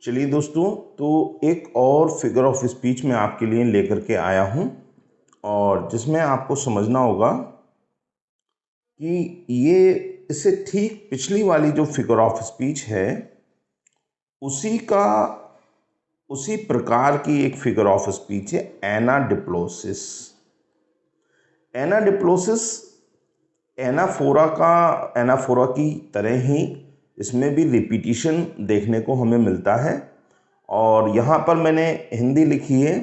चलिए दोस्तों, तो एक और फिगर ऑफ स्पीच मैं आपके लिए लेकर के आया हूँ और जिसमें आपको समझना होगा कि ये इससे ठीक पिछली वाली जो फिगर ऑफ स्पीच है उसी प्रकार की एक फिगर ऑफ स्पीच है एनाडिप्लोसिस। एनाडिप्लोसिस एनाफोरा की तरह ही इसमें भी रिपीटिशन देखने को हमें मिलता है और यहाँ पर मैंने हिंदी लिखी है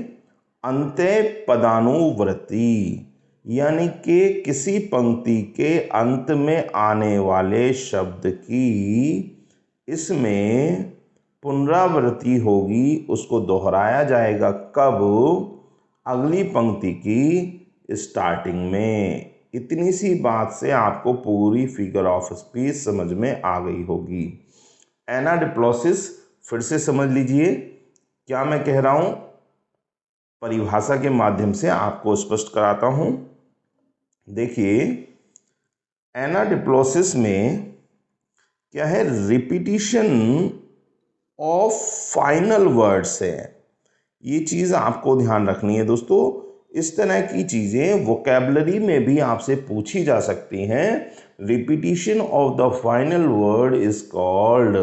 अंत्य पदानुवृत्ति, यानी कि किसी पंक्ति के अंत में आने वाले शब्द की इसमें पुनरावृत्ति होगी, उसको दोहराया जाएगा कब? अगली पंक्ति की स्टार्टिंग में। इतनी सी बात से आपको पूरी फिगर ऑफ स्पीच समझ में आ गई होगी। एनाडिप्लोसिस फिर से समझ लीजिए, क्या मैं कह रहा हूं, परिभाषा के माध्यम से आपको स्पष्ट कराता हूं। देखिए, एनाडिप्लोसिस में क्या है, रिपीटिशन ऑफ फाइनल वर्ड्स है। ये चीज़ आपको ध्यान रखनी है दोस्तों। इस तरह की चीज़ें वोकैबुलरी में भी आपसे पूछी जा सकती हैं। Repetition of the final word is called,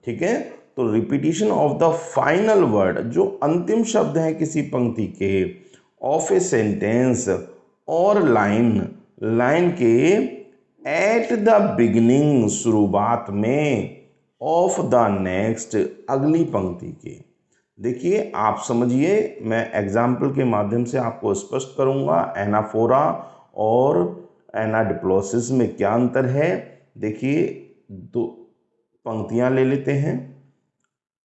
ठीक है। तो repetition of the final word, जो अंतिम शब्द है किसी पंक्ति के, ऑफ ए सेंटेंस और लाइन के एट द बिगिनिंग, शुरुआत में, ऑफ द नेक्स्ट, अगली पंक्ति के। देखिए, आप समझिए, मैं एग्जाम्पल के माध्यम से आपको स्पष्ट करूंगा एनाफोरा और एनाडिप्लोसिस में क्या अंतर है। देखिए, दो पंक्तियां ले लेते हैं।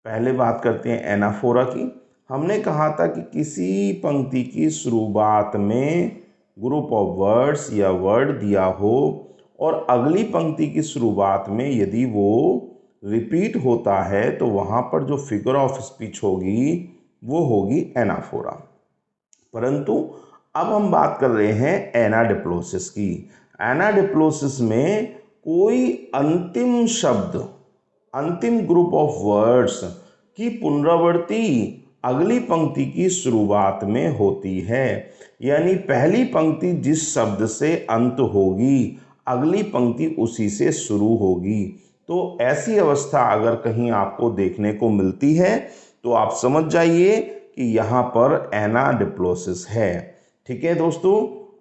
पहले बात करते हैं एनाफोरा की। हमने कहा था कि किसी पंक्ति की शुरुआत में ग्रुप ऑफ वर्ड्स या वर्ड दिया हो और अगली पंक्ति की शुरुआत में यदि वो रिपीट होता है तो वहाँ पर जो फिगर ऑफ स्पीच होगी वो होगी एनाफोरा। परंतु अब हम बात कर रहे हैं एनाडिप्लोसिस की। एनाडिप्लोसिस में कोई अंतिम शब्द, अंतिम ग्रुप ऑफ वर्ड्स की पुनरावृत्ति अगली पंक्ति की शुरुआत में होती है। यानी पहली पंक्ति जिस शब्द से अंत होगी, अगली पंक्ति उसी से शुरू होगी। तो ऐसी अवस्था अगर कहीं आपको देखने को मिलती है तो आप समझ जाइए कि यहाँ पर एनाडिप्लोसिस है। ठीक है दोस्तों,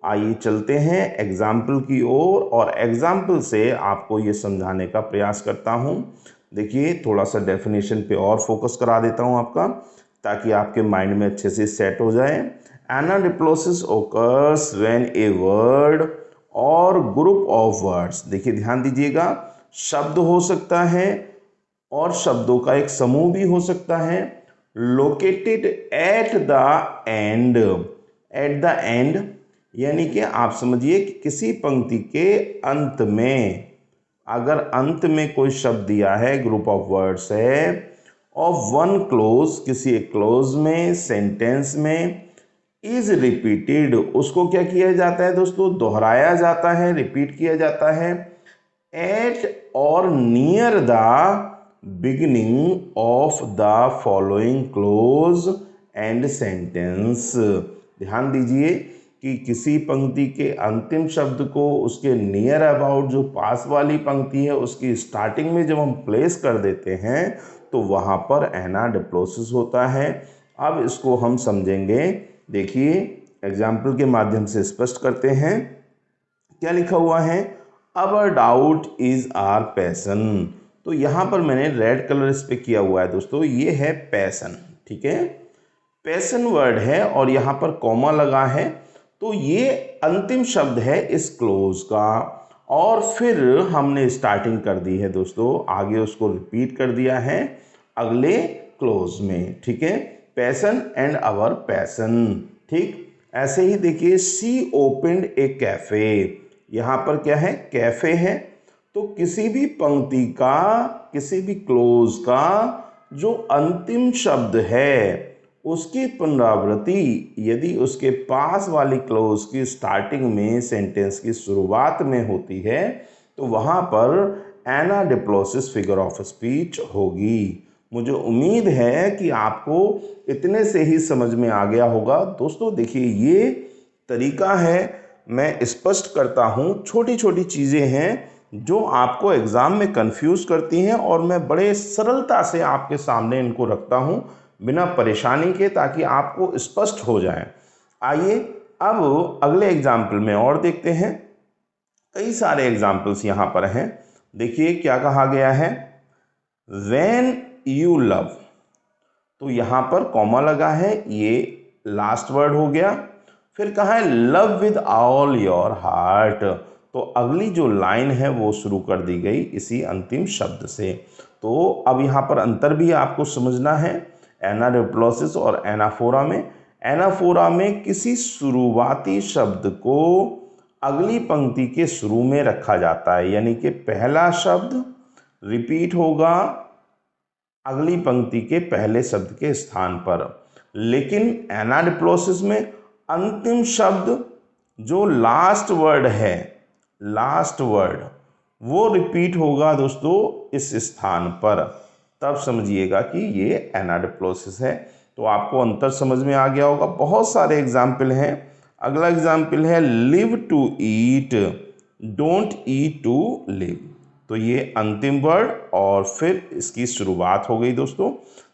आइए चलते हैं एग्जाम्पल की ओर और एग्जाम्पल से आपको ये समझाने का प्रयास करता हूँ। देखिए, थोड़ा सा डेफिनेशन पे और फोकस करा देता हूँ आपका, ताकि आपके माइंड में अच्छे से सेट हो जाए। एनाडिप्लोसिस ओकर्स व्हेन ए वर्ड और ग्रुप ऑफ वर्ड्स, देखिए ध्यान दीजिएगा, शब्द हो सकता है और शब्दों का एक समूह भी हो सकता है, लोकेटेड एट द एंड, यानी कि आप समझिए कि किसी पंक्ति के अंत में, अगर अंत में कोई शब्द दिया है, ग्रुप ऑफ वर्ड्स है, ऑफ वन क्लोज, किसी एक क्लोज में, सेंटेंस में, इज रिपीटेड, उसको क्या किया जाता है दोस्तों, दोहराया जाता है, रिपीट किया जाता है, एट और near the beginning of the following close and sentence. ध्यान दीजिए कि किसी पंक्ति के अंतिम शब्द को उसके नियर अबाउट, जो पास वाली पंक्ति है, उसकी स्टार्टिंग में जब हम प्लेस कर देते हैं तो वहाँ पर एनाडिप्लोसिस होता है। अब इसको हम समझेंगे। देखिए, एग्जाम्पल के माध्यम से स्पष्ट करते हैं। क्या लिखा हुआ है, अवर डाउट इज आर पैसन। तो यहाँ पर मैंने रेड कलर इस पे किया हुआ है दोस्तों, ये है पैसन, ठीक है। पैसन वर्ड है और यहाँ पर कॉमा लगा है, तो ये अंतिम शब्द है इस क्लोज का। और फिर हमने स्टार्टिंग कर दी है दोस्तों, आगे उसको रिपीट कर दिया है अगले क्लोज में, ठीक है। पैसन एंड अवर पैसन, ठीक। ऐसे ही देखिए, सी ओपनड ए कैफे, यहाँ पर क्या है, कैफे है। तो किसी भी पंक्ति का, किसी भी क्लोज का जो अंतिम शब्द है उसकी पुनरावृत्ति यदि उसके पास वाली क्लोज की स्टार्टिंग में, सेंटेंस की शुरुआत में होती है तो वहाँ पर एनाडिप्लोसिस फिगर ऑफ स्पीच होगी। मुझे उम्मीद है कि आपको इतने से ही समझ में आ गया होगा। दोस्तों देखिए, ये तरीका है, मैं स्पष्ट करता हूँ, छोटी छोटी चीज़ें हैं जो आपको एग्ज़ाम में कंफ्यूज करती हैं और मैं बड़े सरलता से आपके सामने इनको रखता हूँ बिना परेशानी के, ताकि आपको स्पष्ट हो जाए। आइए अब अगले एग्जाम्पल में और देखते हैं। कई सारे एग्जाम्पल्स यहाँ पर हैं। देखिए क्या कहा गया है, When you love, तो यहाँ पर कॉमा लगा है, ये लास्ट वर्ड हो गया। फिर कहा है love with all your heart, तो अगली जो लाइन है वो शुरू कर दी गई इसी अंतिम शब्द से। तो अब यहाँ पर अंतर भी आपको समझना है एनाडिप्लोसिस और एनाफोरा में। एनाफोरा में किसी शुरुआती शब्द को अगली पंक्ति के शुरू में रखा जाता है, यानी कि पहला शब्द रिपीट होगा अगली पंक्ति के पहले शब्द के स्थान पर। लेकिन एनाडिप्लोसिस में अंतिम शब्द जो लास्ट वर्ड है, लास्ट वर्ड वो रिपीट होगा दोस्तों इस स्थान पर। तब समझिएगा कि ये एनाडिप्लोसिस है। तो आपको अंतर समझ में आ गया होगा। बहुत सारे एग्जाम्पल हैं। अगला एग्जाम्पल है live to eat, don't eat to live, तो ये अंतिम वर्ड और फिर इसकी शुरुआत हो गई। दोस्तों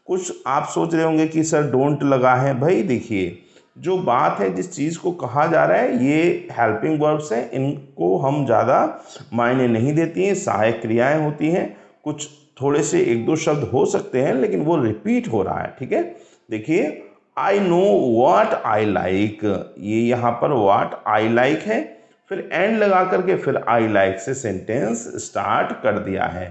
कुछ आप सोच रहे होंगे कि सर डोंट लगा है। भाई देखिए, जो बात है, जिस चीज़ को कहा जा रहा है, ये हेल्पिंग वर्ब्स हैं, इनको हम ज़्यादा मायने नहीं देती हैं, सहायक क्रियाएं होती हैं। कुछ थोड़े से एक दो शब्द हो सकते हैं लेकिन वो रिपीट हो रहा है, ठीक है। देखिए I know what I like, ये यहाँ पर व्हाट आई लाइक है, फिर एंड लगा करके फिर आई लाइक से सेंटेंस स्टार्ट कर दिया है।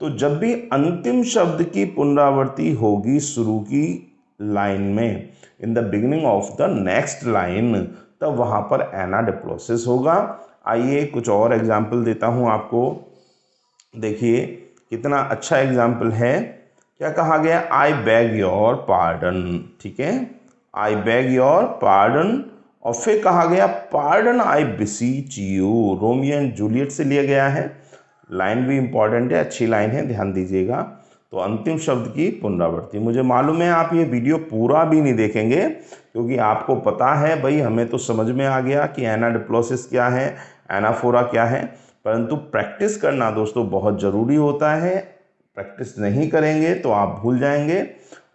तो जब भी अंतिम शब्द की पुनरावृत्ति होगी शुरू की लाइन में, in the beginning of the next line, तब वहां पर एनाडिप्लोसिस होगा। आइए कुछ और एग्जाम्पल देता हूं आपको। देखिए कितना अच्छा एग्जाम्पल है। क्या कहा गया, आई बैग योर पार्डन, ठीक है, आई बैग योर पार्डन। और फिर कहा गया pardon I बिसीच you, Romeo and Juliet से लिया गया है। लाइन भी इंपॉर्टेंट है, अच्छी लाइन है, ध्यान दीजिएगा। तो अंतिम शब्द की पुनरावृत्ति। मुझे मालूम है आप ये वीडियो पूरा भी नहीं देखेंगे, क्योंकि आपको पता है भाई, हमें तो समझ में आ गया कि एनाडिप्लोसिस क्या है, एनाफोरा क्या है, परंतु प्रैक्टिस करना दोस्तों बहुत ज़रूरी होता है। प्रैक्टिस नहीं करेंगे तो आप भूल जाएंगे।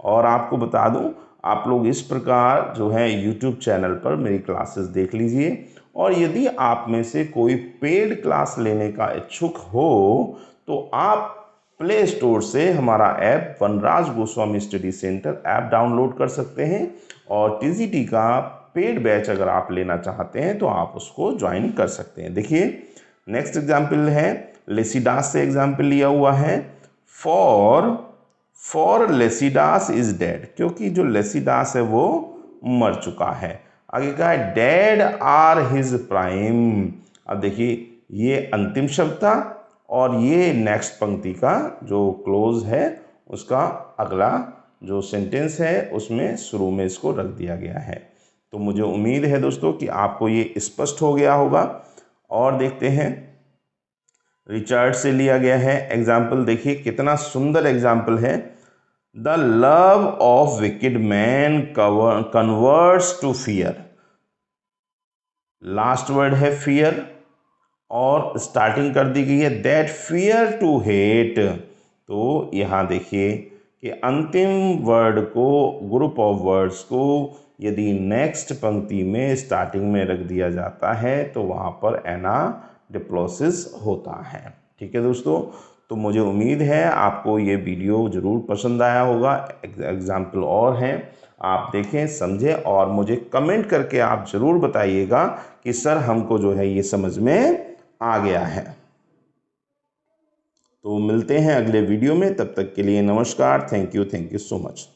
और आपको बता दूं, आप लोग इस प्रकार जो है YouTube चैनल पर मेरी क्लासेस देख लीजिए। और यदि आप में से कोई पेड क्लास लेने का इच्छुक हो तो आप प्ले स्टोर से हमारा app Vanraj Goswami study centre app download कर सकते हैं। और TGT का पेड बैच अगर आप लेना चाहते हैं तो आप उसको ज्वाइन कर सकते हैं। देखिए नेक्स्ट एग्जाम्पल है, लेसिडास से एग्जाम्पल लिया हुआ है। फॉर लेसिडास इज डेड, क्योंकि जो लेसिडास है वो मर चुका है। आगे कहा है डेड आर हिज प्राइम। अब देखिए ये अंतिम शब्द था और ये नेक्स्ट पंक्ति का जो क्लोज है उसका अगला जो सेंटेंस है उसमें शुरू में इसको रख दिया गया है। तो मुझे उम्मीद है दोस्तों कि आपको ये स्पष्ट हो गया होगा। और देखते हैं, रिचर्ड से लिया गया है एग्जाम्पल। देखिए कितना सुंदर एग्जाम्पल है। The love of wicked man converts to fear, last word है फियर और स्टार्टिंग कर दी गई है दैट फियर टू हेट। तो यहाँ देखिए कि अंतिम वर्ड को, ग्रुप ऑफ वर्ड्स को यदि नेक्स्ट पंक्ति में स्टार्टिंग में रख दिया जाता है तो वहाँ पर एनाडिप्लोसिस होता है। ठीक है दोस्तों, तो मुझे उम्मीद है आपको ये वीडियो ज़रूर पसंद आया होगा। एग्जाम्पल और हैं, आप देखें, समझें और मुझे कमेंट करके आप ज़रूर बताइएगा कि सर हमको जो है ये समझ में आ गया है। तो मिलते हैं अगले वीडियो में, तब तक के लिए नमस्कार। Thank you so much.